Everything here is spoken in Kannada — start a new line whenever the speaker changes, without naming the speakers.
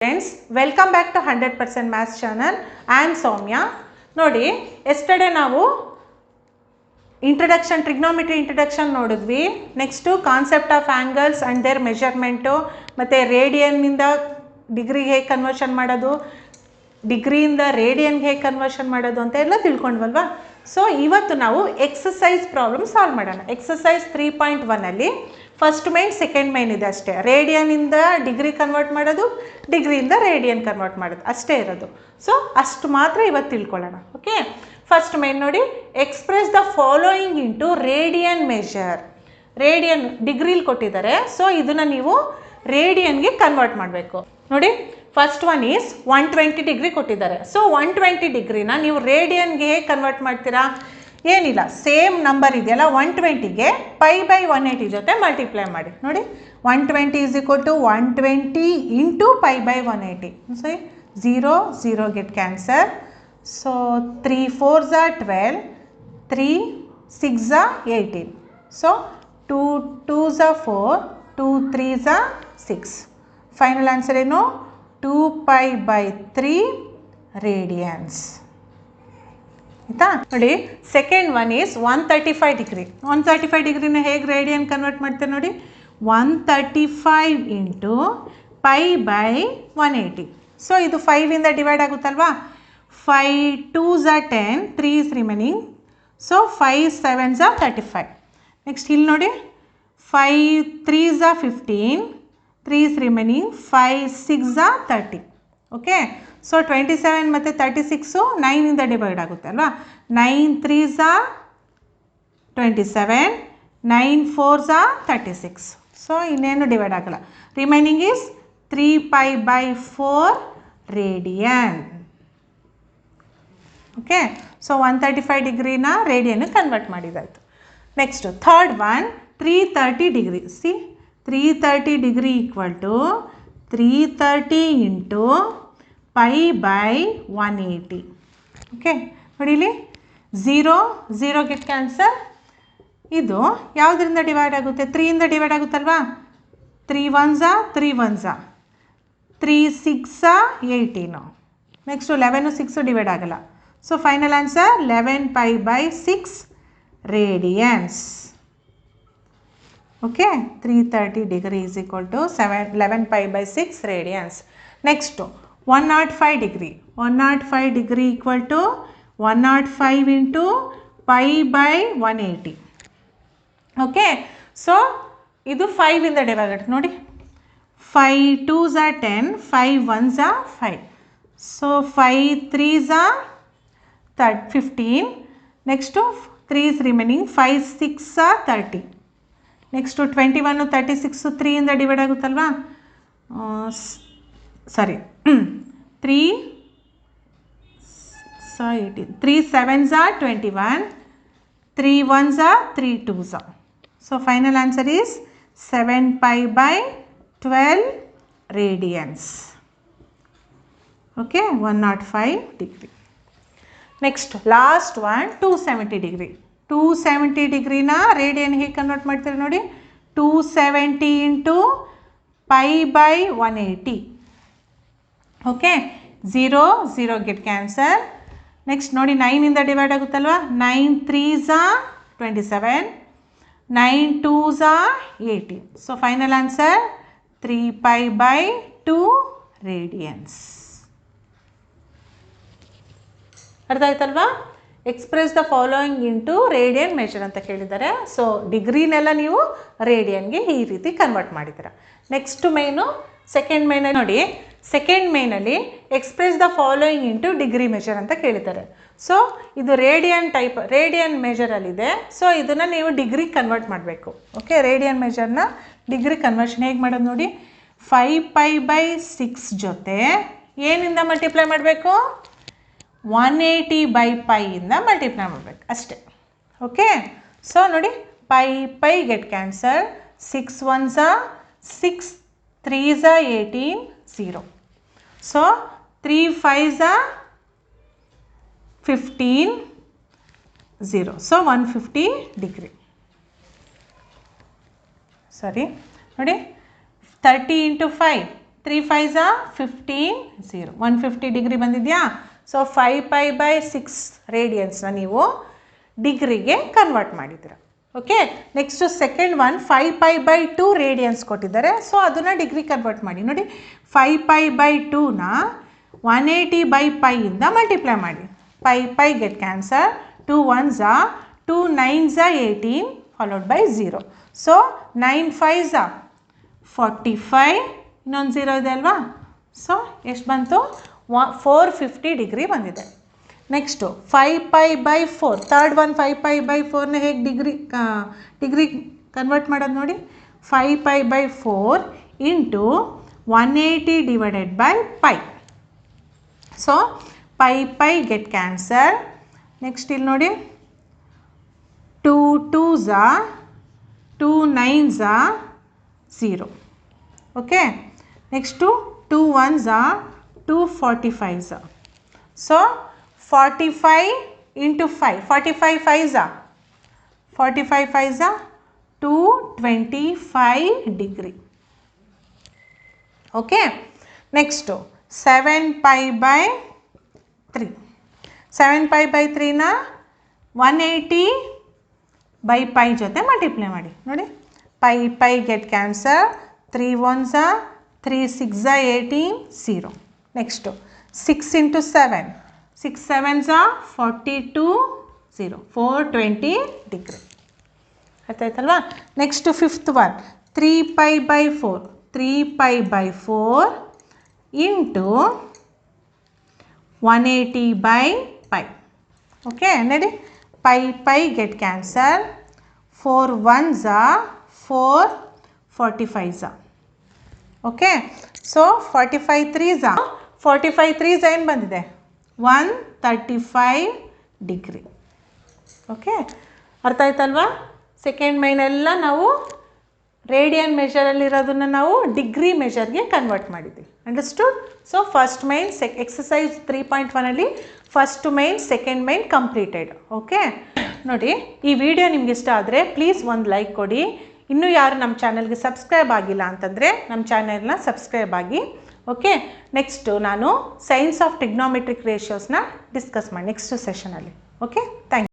Friends, welcome back to 100% Maths channel. I am Soumya. ನೋಡಿ yesterday ನಾವು introduction trigonometry introduction ನೋಡಿದ್ವಿ. Next concept of angles and their measurement ಮತ್ತು ರೇಡಿಯನ್ನಿಂದ ಡಿಗ್ರಿಗೆ ಹೇಗೆ ಕನ್ವರ್ಷನ್ ಮಾಡೋದು, ಡಿಗ್ರಿಯಿಂದ ರೇಡಿಯನ್ಗೆ ಹೇಗೆ ಕನ್ವರ್ಷನ್ ಮಾಡೋದು ಅಂತ ಎಲ್ಲ ತಿಳ್ಕೊಂಡ್ವಲ್ವಾ. ಸೊ ಇವತ್ತು ನಾವು ಎಕ್ಸಸೈಸ್ ಪ್ರಾಬ್ಲಮ್ ಸಾಲ್ವ್ ಮಾಡೋಣ. Exercise 3.1 first main second main ಇದೆ ಅಷ್ಟೇ. ರೇಡಿಯನ್ನಿಂದ ಡಿಗ್ರಿ ಕನ್ವರ್ಟ್ ಮಾಡೋದು, ಡಿಗ್ರಿಯಿಂದ ರೇಡಿಯನ್ ಕನ್ವರ್ಟ್ ಮಾಡೋದು ಅಷ್ಟೇ ಇರೋದು. ಸೊ ಅಷ್ಟು ಮಾತ್ರ ಇವತ್ತು ತಿಳ್ಕೊಳ್ಳೋಣ. ಓಕೆ, ಫಸ್ಟ್ ಮೈನ್ ನೋಡಿ, express the following into radian measure. Radian ಡಿಗ್ರಿಲಿ ಕೊಟ್ಟಿದ್ದಾರೆ, ಸೊ ಇದನ್ನು ನೀವು ರೇಡಿಯನ್ಗೆ ಕನ್ವರ್ಟ್ ಮಾಡಬೇಕು. ನೋಡಿ, ಫಸ್ಟ್ ಒನ್ ಈಸ್ 120 ಡಿಗ್ರಿ ಕೊಟ್ಟಿದ್ದಾರೆ. ಸೊ 120 ಡಿಗ್ರಿನ ನೀವು ರೇಡಿಯನ್ಗೆ ಹೇಗೆ ಕನ್ವರ್ಟ್ ಮಾಡ್ತೀರಾ? ಏನಿಲ್ಲ, ಸೇಮ್ ನಂಬರ್ ಇದೆಯಲ್ಲ 120ಗೆ π/180 ಜೊತೆ ಮಲ್ಟಿಪ್ಲೈ ಮಾಡಿ. ನೋಡಿ, 120 is equal to 120 into π/180. So 0 0 get cancel. So 3 4s are 12, 3 6s are 18. So 2 2s are 4, 2 3s are 6. Final answer ಏನು? 2π/3 ರೇಡಿಯನ್ಸ್. ಆಯಿತಾ? ನೋಡಿ, ಸೆಕೆಂಡ್ ಒನ್ ಈಸ್ 135 ಡಿಗ್ರಿ. 135 ಡಿಗ್ರಿನ ಹೇಗೆ ರೇಡಿಯನ್ ಕನ್ವರ್ಟ್ ಮಾಡ್ತೇವೆ ನೋಡಿ, 135 ಇಂಟು π/180. ಸೊ ಇದು 5ಇಂದ ಡಿವೈಡ್ ಆಗುತ್ತಲ್ವಾ. 5 2s are 10, 3 is remaining. So 5 7s are 35. Next ಇಲ್ಲಿ ನೋಡಿ, 5 3s are 15, 3 is remaining, 5 6s are 30. Okay, so 27 ಮತ್ತು 36 9ಇಂದ ಡಿವೈಡ್ ಆಗುತ್ತೆ ಅಲ್ವಾ. 9 3s are 27, 9 4s are 36. So ಇನ್ನೇನು ಡಿವೈಡ್ ಆಗಲ್ಲ. Remaining is 3π/4 radian. Okay, so 135 ಡಿಗ್ರಿನ ರೇಡಿಯನ್ ಕನ್ವರ್ಟ್ ಮಾಡಿದಾಯಿತು. Next third one 330 degree. See, 330 degree equal to 330 into π/180. Okay, ನೋಡಿ ಇಲ್ಲಿ 0 0 ಗೆಟ್ ಕ್ಯಾನ್ಸಲ್. ಇದು ಯಾವುದರಿಂದ ಡಿವೈಡ್ ಆಗುತ್ತೆ? 3ಇಂದ divide ಆಗುತ್ತಲ್ವಾ. 3 1s are 3 1s are 3 6s are 18. Next 11 6 divide ಆಗಲ್ಲ. So final answer 11π/6 radians. Okay, 330 degree is equal to 11π/6 radians. Next 105 degree. 105 degree equal to 105 into π/180. Okay, so ಇದು 5ಇಂದ ಡಿವೈಡ್ ಆಗುತ್ತೆ. ನೋಡಿ, 5 2s are 10, 5 1s are 5. So 5 3s are 15. Next 3 is remaining, 5 6s are 30. Next 21 36 3ಇಂದ ಡಿವೈಡ್ ಆಗುತ್ತಲ್ವಾ. Sorry 3 7s are 21, 3 1s are 3 2s are. So final answer is 7π/12 radians. Okay, 105 degree. Next last one 270 degree. 270 ಡಿಗ್ರಿನ ರೇಡಿಯನ್ ಹೇಗೆ ಕನ್ವರ್ಟ್ ಮಾಡ್ತೀರಿ ನೋಡಿ, 270 into π/180. Okay, 0 0 get cancel. Next ನೋಡಿ, 9ಇಂದ ಡಿವೈಡ್ ಆಗುತ್ತಲ್ವಾ. 9 3s are 27, 9 2s are 18. So final answer 3π/2 radians. ಅರ್ಥ ಆಯ್ತಲ್ವಾ? Express the following into radian measure ಅಂತ ಕೇಳಿದ್ದಾರೆ. ಸೊ ಡಿಗ್ರಿನೆಲ್ಲ ನೀವು ರೇಡಿಯನ್ಗೆ ಈ ರೀತಿ ಕನ್ವರ್ಟ್ ಮಾಡಿದ್ದೀರಾ. ನೆಕ್ಸ್ಟ್ ಮೈನು ಸೆಕೆಂಡ್ ಮೈನಲ್ಲಿ ನೋಡಿ, ಸೆಕೆಂಡ್ ಮೈನಲ್ಲಿ express the following into degree measure ಅಂತ ಕೇಳಿದ್ದಾರೆ. ಸೊ ಇದು ರೇಡಿಯನ್ ಟೈಪ್, ರೇಡಿಯನ್ ಮೆಷರಲ್ಲಿದೆ. ಸೊ ಇದನ್ನು ನೀವು ಡಿಗ್ರಿ ಕನ್ವರ್ಟ್ ಮಾಡಬೇಕು. ಓಕೆ, ರೇಡಿಯನ್ ಮೆಷರ್ನ ಡಿಗ್ರಿ ಕನ್ವರ್ಷನ್ ಹೇಗೆ ಮಾಡೋದು ನೋಡಿ, 5π/6 ಜೊತೆ ಏನಿಂದ ಮಲ್ಟಿಪ್ಲೈ ಮಾಡಬೇಕು? 180/π ಮಲ್ಟಿಪ್ಲೈ ಮಾಡಬೇಕು ಅಷ್ಟೇ. ಓಕೆ, ಸೊ ನೋಡಿ, π get cancel. 6 1s are 6, 3s are 18, 0. So 3 5s are 15, 0. So 150 degree. Sorry ನೋಡಿ, 30 ಇಂಟು 5 3 5s 15 0 150 ಡಿಗ್ರಿ ಬಂದಿದೆಯಾ. ಸೊ 5π/6 ರೇಡಿಯನ್ಸ್ನ ನೀವು ಡಿಗ್ರಿಗೆ ಕನ್ವರ್ಟ್ ಮಾಡಿದ್ದೀರ. Okay, next second one 5π/2 radians ಕೊಟ್ಟಿದ್ದಾರೆ. ಸೊ ಅದನ್ನು ಡಿಗ್ರಿ ಕನ್ವರ್ಟ್ ಮಾಡಿ. ನೋಡಿ 5π/2ನ 180/π ಇಂದ ಮಲ್ಟಿಪ್ಲೈ ಮಾಡಿ. π get cancel, 2 1s 2 9s 18 followed by 0. So 9 5s 45, ಇನ್ನೊಂದು 0 ಇದೆ ಅಲ್ವಾ. ಸೊ ಎಷ್ಟು ಬಂತು? 450 ಡಿಗ್ರಿ ಬಂದಿದೆ. ನೆಕ್ಸ್ಟು 5π/4 ಥರ್ಡ್ ಒನ್ 5π/4ನ ಹೇಗೆ ಡಿಗ್ರಿ ಕನ್ವರ್ಟ್ ಮಾಡೋದು ನೋಡಿ. 5π/4 into 180 divided by π. So π get cancel. Next ಇಲ್ಲಿ ನೋಡಿ 2 2s 2 9s 0. Okay, next 2 1s 2 45s. So 45 into 5 45 5s 225 degree. Okay, next 7π/3 7π/3ನ 180/π ಜೊತೆ ಮಲ್ಟಿಪ್ಲೈ ಮಾಡಿ. ನೋಡಿ π get cancel, 3 1s 3 6s 18 0. Next 6 into 7 6 7s 42 0 420 degree. ಆಯ್ತಾಯ್ತಲ್ವಾ. Next fifth one 3π/4 3π/4 into 180/π. Okay, ನೋಡಿ π get cancer, 4 1s 4 45s. Okay, so 45 3s ಏನು ಬಂದಿದೆ? 135 ಡಿಗ್ರಿ. ಓಕೆ, ಅರ್ಥ ಆಯ್ತಲ್ವಾ. ಸೆಕೆಂಡ್ ಮೈನೆಲ್ಲ ನಾವು ರೇಡಿಯನ್ ಮೆಷರಲ್ಲಿರೋದನ್ನು ನಾವು ಡಿಗ್ರಿ ಮೆಷರ್ಗೆ ಕನ್ವರ್ಟ್ ಮಾಡಿದ್ದೀವಿ. Understood? So first main exercise 3.1ಅಲ್ಲಿ first main second main completed. Okay, ನೋಡಿ ಈ ವಿಡಿಯೋ ನಿಮ್ಗೆ ಇಷ್ಟ ಆದರೆ ಪ್ಲೀಸ್ ಒಂದು ಲೈಕ್ ಕೊಡಿ. ಇನ್ನೂ ಯಾರು ನಮ್ಮ ಚಾನಲ್ಗೆ ಸಬ್ಸ್ಕ್ರೈಬ್ ಆಗಿಲ್ಲ ಅಂತಂದರೆ ನಮ್ಮ ಚಾನಲ್ನ ಸಬ್ಸ್ಕ್ರೈಬ್ ಆಗಿ. ಓಕೆ, ನೆಕ್ಸ್ಟು ನಾನು ಸೈನ್ಸ್ ಆಫ್ ಟ್ರಿಗ್ನೋಮೆಟ್ರಿಕ್ ರೇಷಿಯೋಸ್ನ ಡಿಸ್ಕಸ್ ಮಾಡಿ ನೆಕ್ಸ್ಟ್ ಸೆಷನಲ್ಲಿ. Okay, thank you.